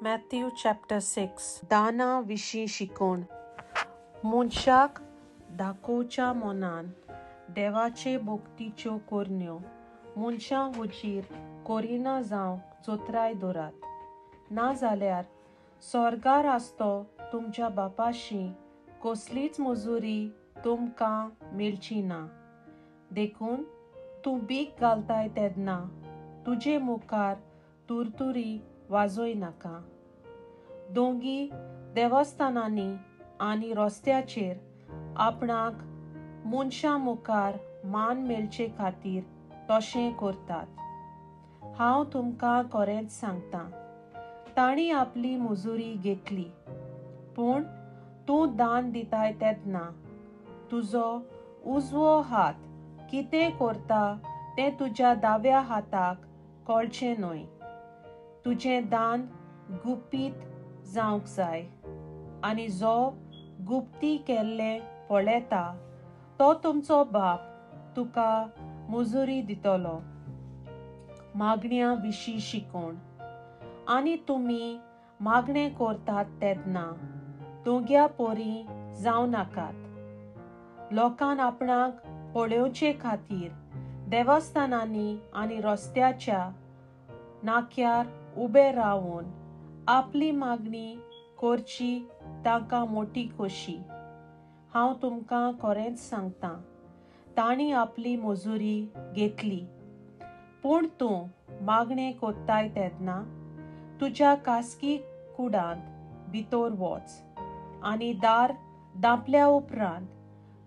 Matthew chapter 6 दाना विशीं शिकोण. मनशाक दाखोवच्या मोनान देवाचे भोक्तीच्यो कोरन्यो मनशां हुजीर कोरिना जावंक जोत्राय दोरात, नाजाल्यार स्वर्गार आसतो तुमच्या बापाशी कसलीच मजुरी तुमकां मेळची ना. देखून तूं भीक घालताय तेदना तुजे मुखार तुरतुरी वाजोय नाका. दोंगी देवस्थानांनी आनी रस्त्याचेर आपणाक मनशां मुखार मान मेळचे खातीर तशें करतात. हांव तुमकां खरेंच सांगतां, तांणी आपली मजुरी घेतली. पूण तूं दान दिताय तेदना तुजो उजवो हात कितें करता तें तुज्या दाव्या हाताक कळचें न्हय. तुजें दान गुपीत जावंक जाय, आनी जो गुप्ती केल्लें पळयता तो तुमचो बाप तुका मजुरी दितलो. मागण्या विशीं शिकोण. आनी तुमी मागणें करतात तेदना दोंग्या पोरी जावं नाकात. लोकांक आपणाक पळोवचे खातीर देवस्थानांनी आनी रस्त्याच्या नाक्यार उबे रावन आपली मागणी करची तांकां मोठी कशी. हांव तुमकां खरेंच सांगतां, तांणी आपली मजुरी घेतली. पूण तूं मागणें कोत्ताय तेदना तुज्या खासगी कुडांत भितर वच, आनी दार धांपल्या उपरांत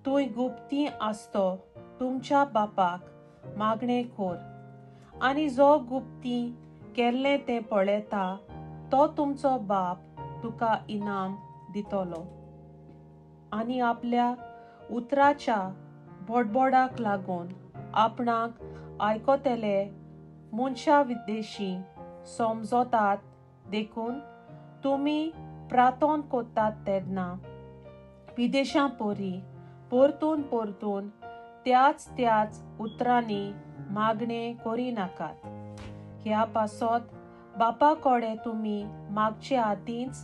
थंय गुप्ती आसतो तुमच्या बापाक मागणें कर, आनी जो गुप्ती केल्लें तें पळयता तो तुमचो बाप तुका इनाम दितलो. आनी आपल्या उतराच्या बडबडाक लागून आपणाक आयकतले मनशां विदेशी समजतात. देखून तुमी प्रार्थना कोत्तात तेदना विदेशां पोरी परतून त्याच उतरांनी मागणें करिनाकात. ह्या पासत बापा कडेन तुमी मागचे आदींच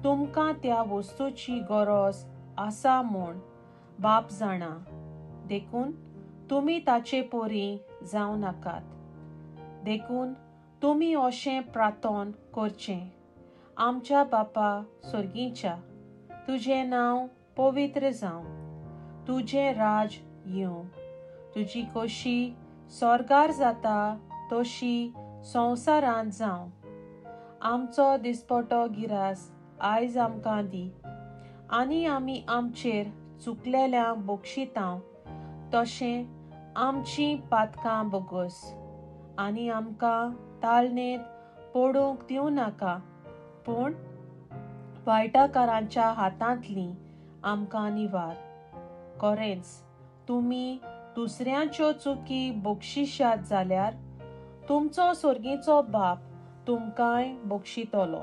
तुमकां त्या वस्तूची गरज आसा म्हूण बाप जाणा. देखून तुमी ताचे पोरी जावं नाकात. देखून तुमी अशें प्रार्थना करचें: आमच्या बापा सुर्गीच्या, तुजें नांव पवित्र जावं, तुजें राज येवं, तुजी कशी स्वर्गार जाता तशी संवसारांत जावं. आमचो दिसपटो गिरास आयज आमकां दी, आनी आमी आमचेर चुकलेल्यांक बक्षितांव तशें आमचीं पातकां बोगस. आनी आमकां ताळणेंत पडूंक दिवं नाका, पूण वायटाकारांच्या हातांतलीं आमकां निवार. खरेंच तुमी दुसऱ्यांच्यो चुकी बक्षिशात जाल्यार तुमचो सुर्गीचो बाप तुमकांय बक्षितलो.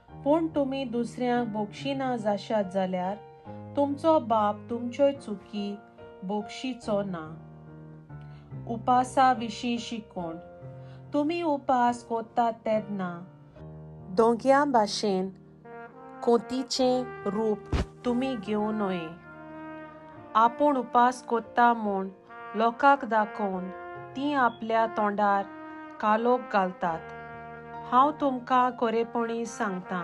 पूण तुमी दुसऱ्यांक बक्षिना जाशात जाल्यार तुमचो बाप तुमच्योय चुकी बक्षिचो ना. उपासा विशीं शिकोण. तुमी उपास कोत्तात तेदना दोंग्या भाशेन खोतीचें रूप तुमी घेवं नये. आपूण उपास कोत्ता म्हूण लोकांक दाखोवन तीं आपल्या तोंडार कालोक घालतात. हांव तुमकां खरेपणी सांगतां,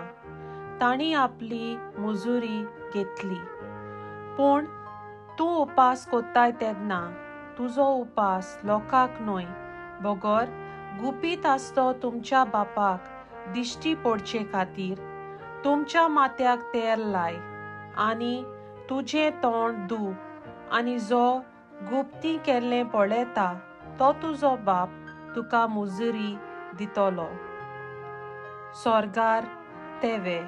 तांणी आपली मजुरी घेतली. पूण तूं उपास कोत्ताय तेदना तुजो उपास लोकांक न्हय, बगर गुपीत आसतो तुमच्या बापाक दिश्टी पडचे खातीर तुमच्या माथ्याक तेल लाय, आनी तुजें तोंड धू. आनी जो गुप्ती केल्लें पळयता तो तुजो बाप तुका मजुरी दितलो. स्वर्गार तेवे.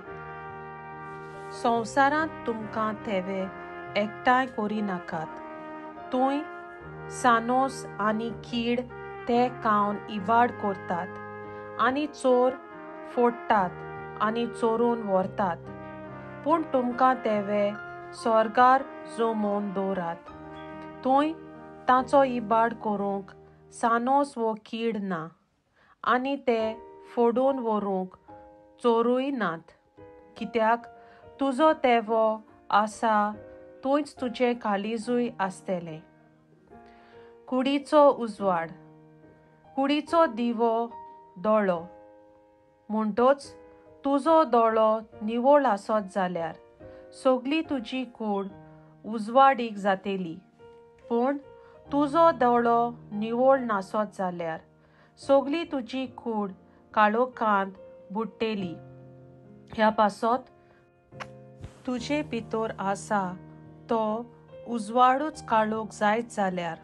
संवसारांत तुमकां तेवे एकठांय करिनाकात. थंय सानोस आनी कीड ते खावन इबाड करतात, आनी चोर फोडटात आनी चोरून व्हरतात. पूण तुमकां तेवे स्वर्गार जमोवन दवरात. थंय तांचो इबाड करूंक सानोस वो कीड ना, आनी ते फोडून व्हरूंक चोरूय नात, कित्याक तुजो तेवो आसा थंयच तुजें काळीजूय आसतलें. कुडीचो उजवाड. कुडीचो दिवो दोळो. म्हणटच तुजो दोळो निवळ आसत जाल्यार सगळी तुजी कूड उजवाडीक जातली. पूण तुजो दोळो निवळ नासत जाल्यार सगळी तुजी कूड काळोखांत बुडटली. ह्या पासत तुजे भितर आसा तो उजवाडूच काळोख जायत जाल्यार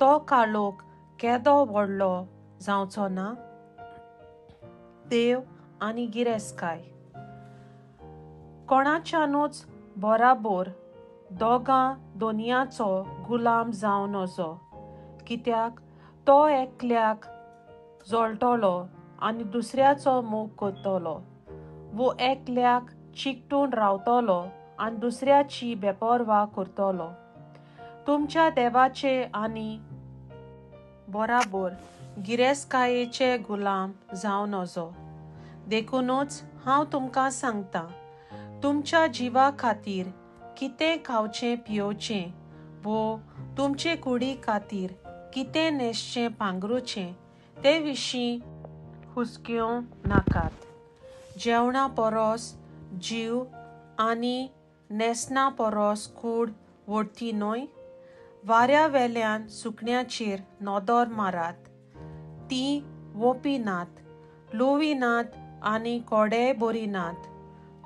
तो काळोख केदो व्हडलो जावचो ना. देव आनी गिरेस्तकाय. कोणाच्यानूच बराबर दोगां दोनयाचो गुलाम जावं नजो, कित्याक तो एकल्याक जोळटलो आनी दुसऱ्याचो मोग करतलो, वो एकल्याक चिकटून रावतलो आनी दुसऱ्याची बेपरवा करतलो. तुमच्या देवाचे आनी बराबर गिरेस्तकायेचे गुलाम जावं नजो. देखूनच हांव तुमकां सांगतां, तुमच्या जिवा खातीर कितें खावचें पियोचें वो तुमचे कुडी खातीर कितें न्हेसचें पांघरुचें ते विशीं हुस्क्यो नाकात. जेवणा परस जीव आनी न्हेसना परस कूड व्हडटी न्हय. वाऱ्या वेल्यान सुकण्याचेर नदर मारात. तीं वोपिनात, लुविनात आनी कोडेय बरिनात,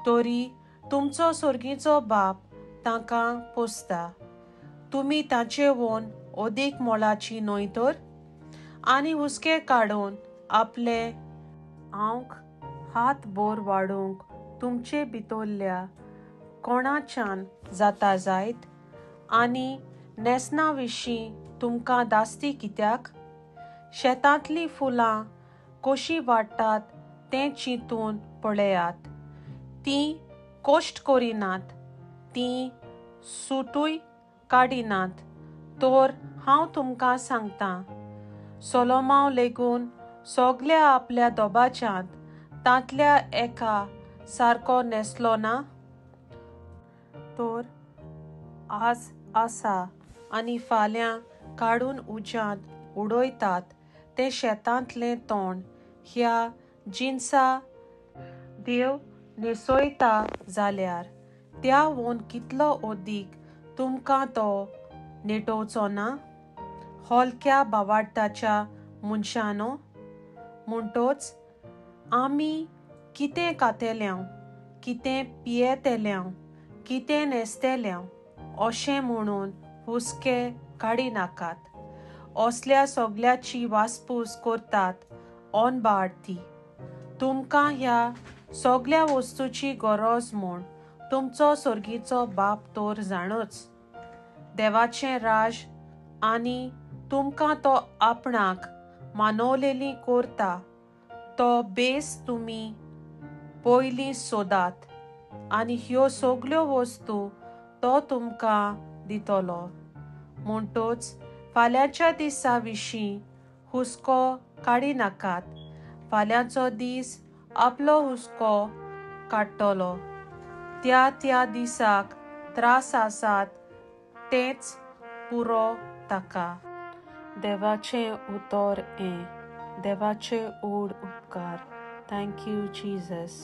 तरी तुमचो सुर्गीचो बाप तांकां पोसता. तुमी ताचेवून ओदीक मोलाची न्हय तर? आनी हुस्के काडून आपले आंवक हात बोर वाडूंक तुमचे भितरल्या कोणाच्यान जाता जायत? आनी न्हेसना विशीं तुमकां दास्ती कित्याक? शेतांतलीं फुलां कशीं वाडटात तें चिंतून पळयात. तीं कोश्ट करिनात, तीं सुटूय काडिनात, तर हांव तुमकां सांगतां, सोलोमाव लेगून सगल्या आपल्या दोबाच्यांत तांतल्या एका सारको न्हेसलो ना? तर आज आसा आनी फाल्यां काडून उज्यांत उडयतात तें शेतांतलें तोंड ह्या जिनसा देव न्हेसयता जाल्यार त्या वोन कितलो ओदीक तुमकां तो नेटोवचो ना? होलक्या बावार्थाच्या मनशांनो. म्हणटच आमी कितें खातल्यांव, कितें पियेतल्यांव, कितें न्हेसतल्यांव अशें म्हणून हुस्के काडिनाकात. असल्या सगल्याची वासपूस करतात ओनबाळ तीं. तुमकां ह्या सगल्या वस्तूची गरज म्हूण तुमचो सुर्गीचो बाप तर जाणच. देवाचें राज आनी तुमकां तो आपणाक मानवलेली करता तो बेस तुमी पयलीं सोदात, आनी ह्यो सगल्यो वस्तू तो तुमकां दितलो. म्हणटच फाल्यांच्या दिसा विशीं हुस्को काडिनाकात. फाल्यांचो दीस आपलो हुस्को काडटलो. त्या दिसाक त्रास आसात तेंच पुरो ताका. देवाचें उतर देवाचे उड उपकार. Thank you, Jesus.